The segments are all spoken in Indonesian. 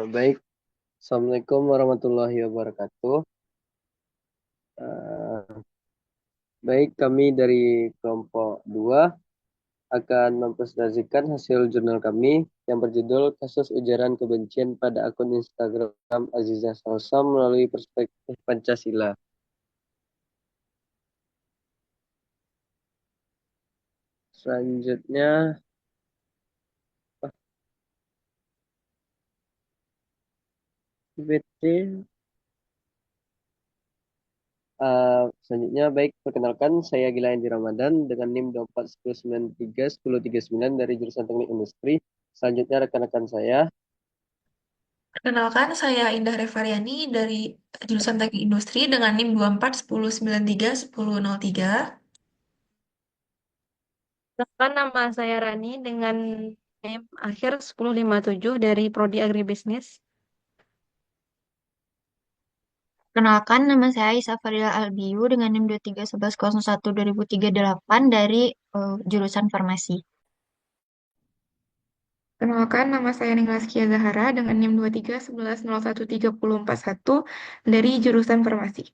Baik, Assalamualaikum warahmatullahi wabarakatuh. Eh, Baik, kami dari kelompok 2 akan mempresentasikan hasil jurnal kami yang berjudul Kasus Ujaran Kebencian pada akun Instagram Aziza Salsa melalui perspektif Pancasila. Selanjutnya, PT. Selanjutnya, baik, perkenalkan saya Gila Indi Ramadan dengan NIM 2410931039 dari jurusan Teknik Industri. Selanjutnya, rekan-rekan saya. Perkenalkan, saya Indah Revariani dari jurusan Teknik Industri dengan NIM 2410931003. Perkenalkan, nama saya Rani dengan NIM akhir 1057 dari Prodi Agribisnis. Perkenalkan, nama saya Isa Fadila Albiu dengan NIM 231101-2038 dari jurusan Farmasi. Kenalkan, nama saya Ninglaskia Zahara dengan NIM 2311013041 dari jurusan Farmasi.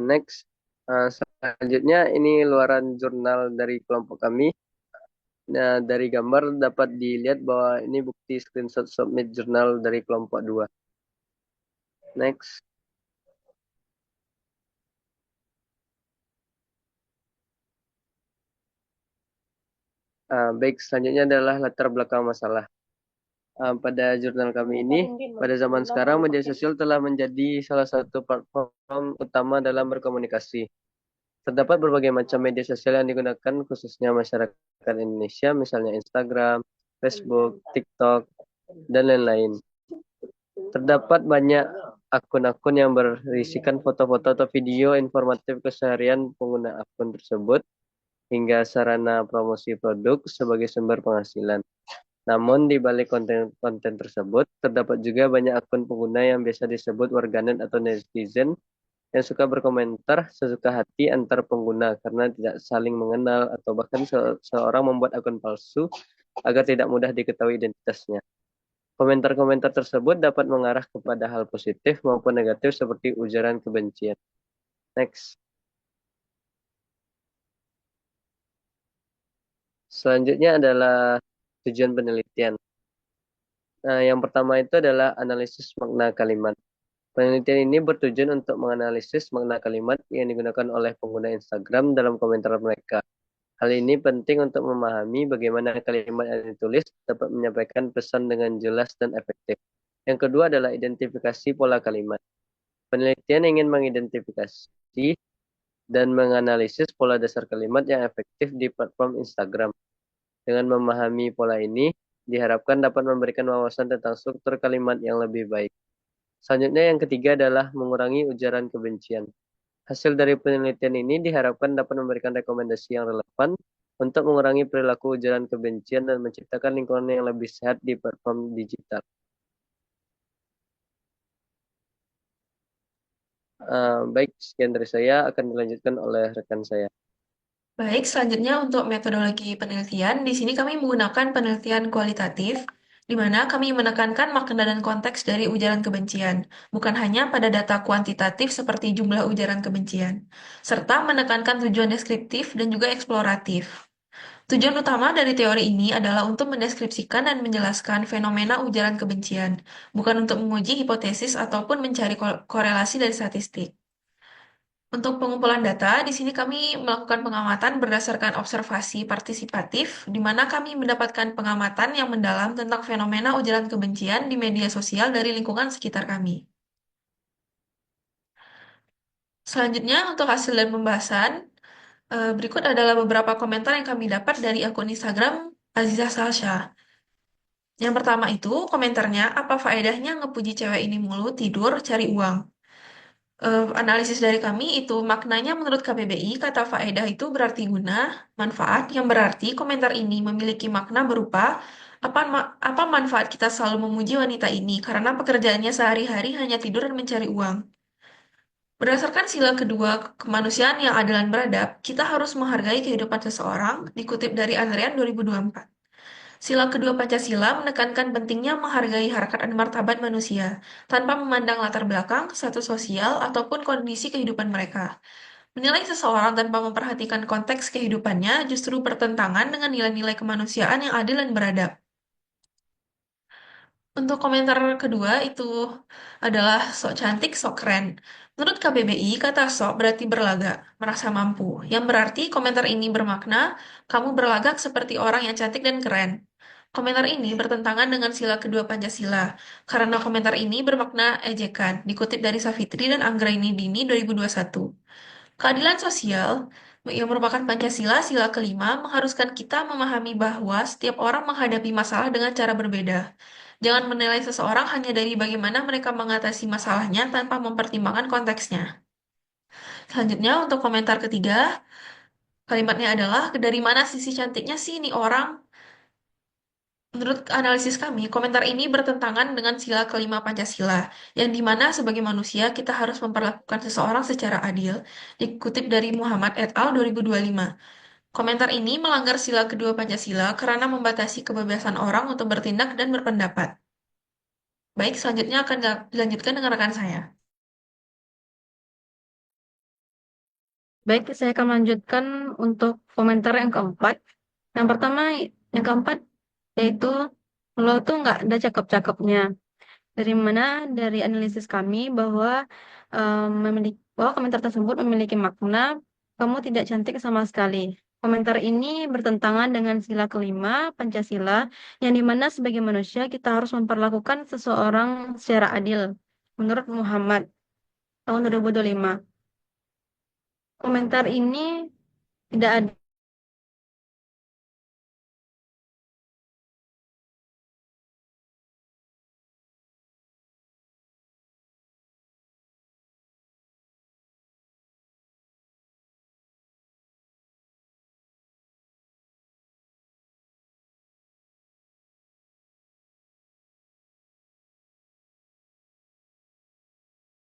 Next, selanjutnya ini luaran jurnal dari kelompok kami. Nah, dari gambar dapat dilihat bahwa ini bukti screenshot submit jurnal dari kelompok 2. Next. Baik, selanjutnya adalah latar belakang masalah. Pada jurnal kami ini, pada zaman sekarang media sosial telah menjadi salah satu platform utama dalam berkomunikasi. Terdapat berbagai macam media sosial yang digunakan khususnya masyarakat Indonesia, misalnya Instagram, Facebook, TikTok, dan lain-lain. Terdapat banyak akun-akun yang berisikan foto-foto atau video informatif keseharian pengguna akun tersebut, hingga sarana promosi produk sebagai sumber penghasilan. Namun di balik konten-konten tersebut, terdapat juga banyak akun pengguna yang biasa disebut warganet atau netizen yang suka berkomentar sesuka hati antar pengguna karena tidak saling mengenal atau bahkan seorang membuat akun palsu agar tidak mudah diketahui identitasnya. Komentar-komentar tersebut dapat mengarah kepada hal positif maupun negatif seperti ujaran kebencian. Next. Selanjutnya adalah tujuan penelitian. Nah, yang pertama itu adalah analisis makna kalimat. Penelitian ini bertujuan untuk menganalisis makna kalimat yang digunakan oleh pengguna Instagram dalam komentar mereka. Hal ini penting untuk memahami bagaimana kalimat yang ditulis dapat menyampaikan pesan dengan jelas dan efektif. Yang kedua adalah identifikasi pola kalimat. Penelitian ingin mengidentifikasi dan menganalisis pola dasar kalimat yang efektif di platform Instagram. Dengan memahami pola ini, diharapkan dapat memberikan wawasan tentang struktur kalimat yang lebih baik. Selanjutnya yang ketiga adalah mengurangi ujaran kebencian. Hasil dari penelitian ini diharapkan dapat memberikan rekomendasi yang relevan untuk mengurangi perilaku ujaran kebencian dan menciptakan lingkungan yang lebih sehat di platform digital. Baik, sekian dari saya, akan dilanjutkan oleh rekan saya. Baik, selanjutnya untuk metodologi penelitian, di sini kami menggunakan penelitian kualitatif, di mana kami menekankan makna dan konteks dari ujaran kebencian, bukan hanya pada data kuantitatif seperti jumlah ujaran kebencian, serta menekankan tujuan deskriptif dan juga eksploratif. Tujuan utama dari teori ini adalah untuk mendeskripsikan dan menjelaskan fenomena ujaran kebencian, bukan untuk menguji hipotesis ataupun mencari korelasi dari statistik. Untuk pengumpulan data, di sini kami melakukan pengamatan berdasarkan observasi partisipatif, di mana kami mendapatkan pengamatan yang mendalam tentang fenomena ujaran kebencian di media sosial dari lingkungan sekitar kami. Selanjutnya, untuk hasil dan pembahasan, berikut adalah beberapa komentar yang kami dapat dari akun Instagram Aziza Salsha. Yang pertama itu, komentarnya, apa faedahnya ngepuji cewek ini mulu, tidur, cari uang? Analisis dari kami itu maknanya menurut KBBI kata faedah itu berarti guna, manfaat yang berarti komentar ini memiliki makna berupa apa manfaat kita selalu memuji wanita ini karena pekerjaannya sehari-hari hanya tidur dan mencari uang. Berdasarkan sila kedua kemanusiaan yang adil dan beradab, kita harus menghargai kehidupan seseorang, dikutip dari Andrean 2024. Sila kedua Pancasila menekankan pentingnya menghargai harkat dan martabat manusia, tanpa memandang latar belakang, status sosial, ataupun kondisi kehidupan mereka. Menilai seseorang tanpa memperhatikan konteks kehidupannya justru bertentangan dengan nilai-nilai kemanusiaan yang adil dan beradab. Untuk komentar kedua itu adalah sok cantik, sok keren. Menurut KBBI, kata sok berarti berlagak, merasa mampu. Yang berarti komentar ini bermakna kamu berlagak seperti orang yang cantik dan keren. Komentar ini bertentangan dengan sila kedua Pancasila, karena komentar ini bermakna ejekan, dikutip dari Savitri dan Anggraini Dini 2021. Keadilan sosial, yang merupakan Pancasila sila kelima, mengharuskan kita memahami bahwa setiap orang menghadapi masalah dengan cara berbeda. Jangan menilai seseorang hanya dari bagaimana mereka mengatasi masalahnya tanpa mempertimbangkan konteksnya. Selanjutnya, untuk komentar ketiga, kalimatnya adalah, dari mana sisi cantiknya sih ini orang? Menurut analisis kami, komentar ini bertentangan dengan sila kelima Pancasila, yang dimana sebagai manusia kita harus memperlakukan seseorang secara adil, dikutip dari Muhammad et al. 2025. Komentar ini melanggar sila kedua Pancasila karena membatasi kebebasan orang untuk bertindak dan berpendapat. Baik, selanjutnya akan dilanjutkan dengan rekan saya. Baik, saya akan melanjutkan untuk komentar yang keempat. Yang pertama, yang keempat, yaitu lo tuh nggak ada cakep-cakepnya. Dari mana? Dari analisis kami bahwa bahwa komentar tersebut memiliki makna kamu tidak cantik sama sekali. Komentar ini bertentangan dengan sila kelima Pancasila, yang dimana sebagai manusia kita harus memperlakukan seseorang secara adil. Menurut Muhammad tahun 2025. Komentar ini tidak ada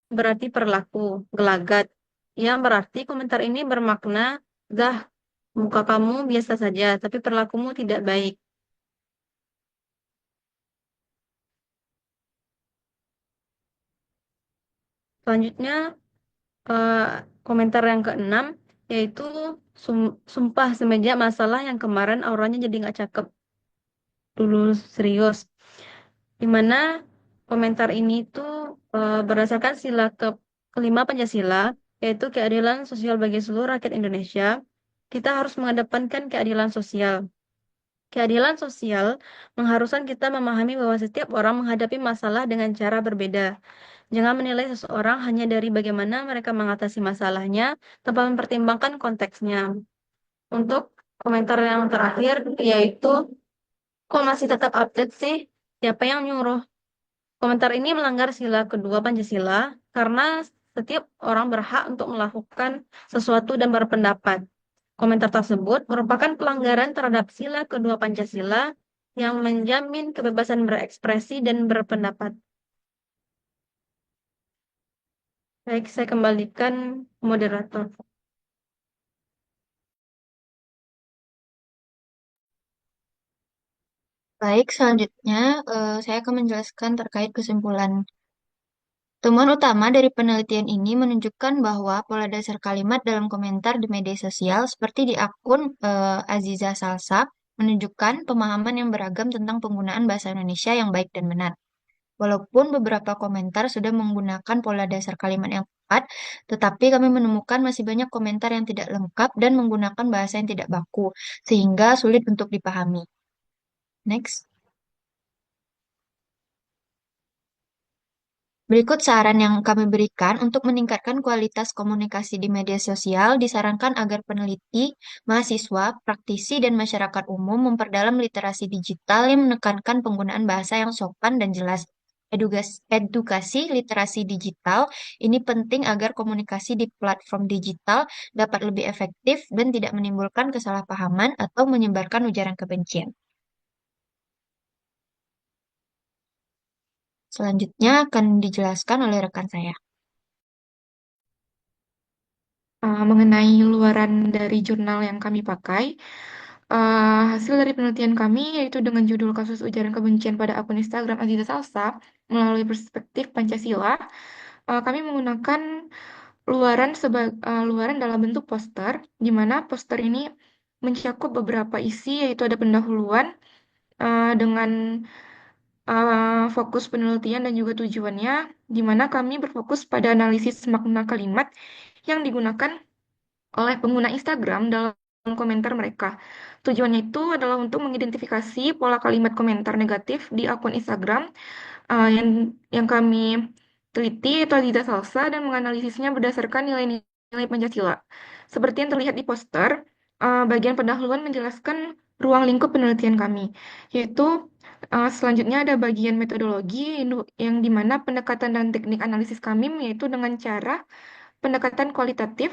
berarti perilaku, gelagat. Yang berarti komentar ini bermakna, dah, muka kamu biasa saja, tapi perilakumu tidak baik. Selanjutnya, eh, komentar yang keenam, yaitu sumpah semenjak masalah yang kemarin auranya jadi nggak cakep. Dulu serius. Dimana komentar ini tuh berdasarkan sila kelima Pancasila, yaitu keadilan sosial bagi seluruh rakyat Indonesia. Kita harus mengedepankan keadilan sosial. Keadilan sosial mengharuskan kita memahami bahwa setiap orang menghadapi masalah dengan cara berbeda. Jangan menilai seseorang hanya dari bagaimana mereka mengatasi masalahnya tanpa mempertimbangkan konteksnya. Untuk komentar yang terakhir, yaitu kok masih tetap update sih? Siapa yang nyuruh? Komentar ini melanggar sila kedua Pancasila karena setiap orang berhak untuk melakukan sesuatu dan berpendapat. Komentar tersebut merupakan pelanggaran terhadap sila kedua Pancasila yang menjamin kebebasan berekspresi dan berpendapat. Baik, saya kembalikan moderator. Baik, selanjutnya saya akan menjelaskan terkait kesimpulan. Temuan utama dari penelitian ini menunjukkan bahwa pola dasar kalimat dalam komentar di media sosial seperti di akun Aziza Salsa menunjukkan pemahaman yang beragam tentang penggunaan bahasa Indonesia yang baik dan benar. Walaupun beberapa komentar sudah menggunakan pola dasar kalimat yang tepat, tetapi kami menemukan masih banyak komentar yang tidak lengkap dan menggunakan bahasa yang tidak baku, sehingga sulit untuk dipahami. Next. Berikut saran yang kami berikan untuk meningkatkan kualitas komunikasi di media sosial. Disarankan agar peneliti, mahasiswa, praktisi, dan masyarakat umum memperdalam literasi digital yang menekankan penggunaan bahasa yang sopan dan jelas. Edukasi literasi digital ini penting agar komunikasi di platform digital dapat lebih efektif dan tidak menimbulkan kesalahpahaman atau menyebarkan ujaran kebencian. Selanjutnya akan dijelaskan oleh rekan saya. Mengenai luaran dari jurnal yang kami pakai, Hasil dari penelitian kami yaitu dengan judul kasus ujaran kebencian pada akun Instagram Aziza Salsa melalui perspektif Pancasila, kami menggunakan luaran dalam bentuk poster, di mana poster ini mencakup beberapa isi, yaitu ada pendahuluan dengan fokus penelitian dan juga tujuannya, di mana kami berfokus pada analisis makna kalimat yang digunakan oleh pengguna Instagram dalam komentar mereka. Tujuannya itu adalah untuk mengidentifikasi pola kalimat komentar negatif di akun Instagram yang kami teliti itu Aziza Salsa dan menganalisisnya berdasarkan nilai-nilai Pancasila. Seperti yang terlihat di poster, bagian pendahuluan menjelaskan ruang lingkup penelitian kami, yaitu selanjutnya ada bagian metodologi yang dimana pendekatan dan teknik analisis kami yaitu dengan cara pendekatan kualitatif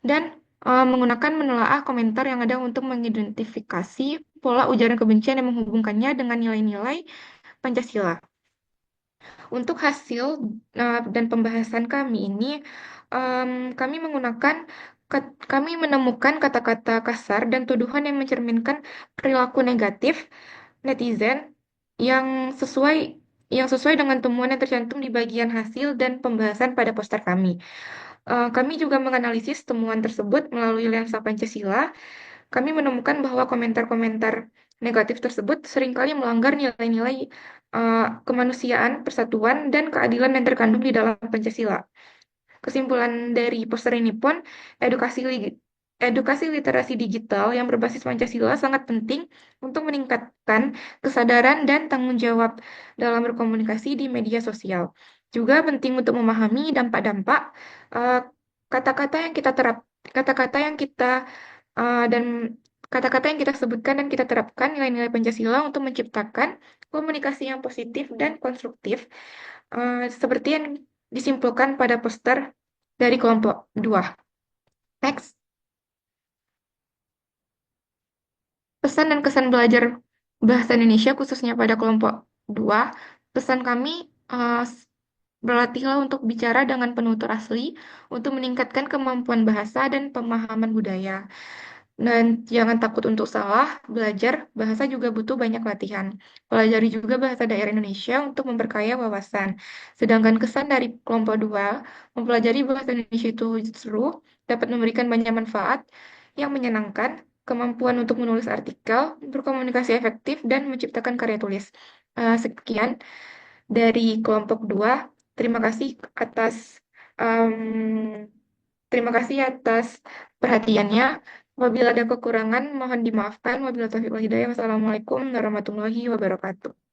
dan menggunakan menelaah komentar yang ada untuk mengidentifikasi pola ujaran kebencian yang menghubungkannya dengan nilai-nilai Pancasila. Untuk hasil dan pembahasan kami ini, kami kami menemukan kata-kata kasar dan tuduhan yang mencerminkan perilaku negatif netizen yang sesuai yang sesuai dengan temuan yang tercantum di bagian hasil dan pembahasan pada poster kami. Kami juga menganalisis temuan tersebut melalui lensa Pancasila. Kami menemukan bahwa komentar-komentar negatif tersebut seringkali melanggar nilai-nilai kemanusiaan, persatuan, dan keadilan yang terkandung di dalam Pancasila. Kesimpulan dari poster ini pun, edukasi literasi digital yang berbasis Pancasila sangat penting untuk meningkatkan kesadaran dan tanggung jawab dalam berkomunikasi di media sosial. Juga penting untuk memahami dampak-dampak eh, kata-kata yang kita terap, kata-kata yang kita dan kata-kata yang kita sebutkan dan kita terapkan nilai-nilai Pancasila untuk menciptakan komunikasi yang positif dan konstruktif, seperti yang disimpulkan pada poster dari kelompok 2. Next. Pesan dan kesan belajar bahasa Indonesia khususnya pada kelompok 2. Pesan kami berlatihlah untuk bicara dengan penutur asli untuk meningkatkan kemampuan bahasa dan pemahaman budaya. Dan jangan takut untuk salah, belajar bahasa juga butuh banyak latihan. Pelajari juga bahasa daerah Indonesia untuk memperkaya wawasan. Sedangkan kesan dari kelompok 2, mempelajari bahasa Indonesia itu seru, dapat memberikan banyak manfaat yang menyenangkan, kemampuan untuk menulis artikel, berkomunikasi efektif, dan menciptakan karya tulis. Sekian dari kelompok 2. Terima kasih atas em, terima kasih atas perhatiannya. Apabila ada kekurangan, mohon dimaafkan. Wabillahi taufiq wal hidayah. Wassalamualaikum warahmatullahi wabarakatuh.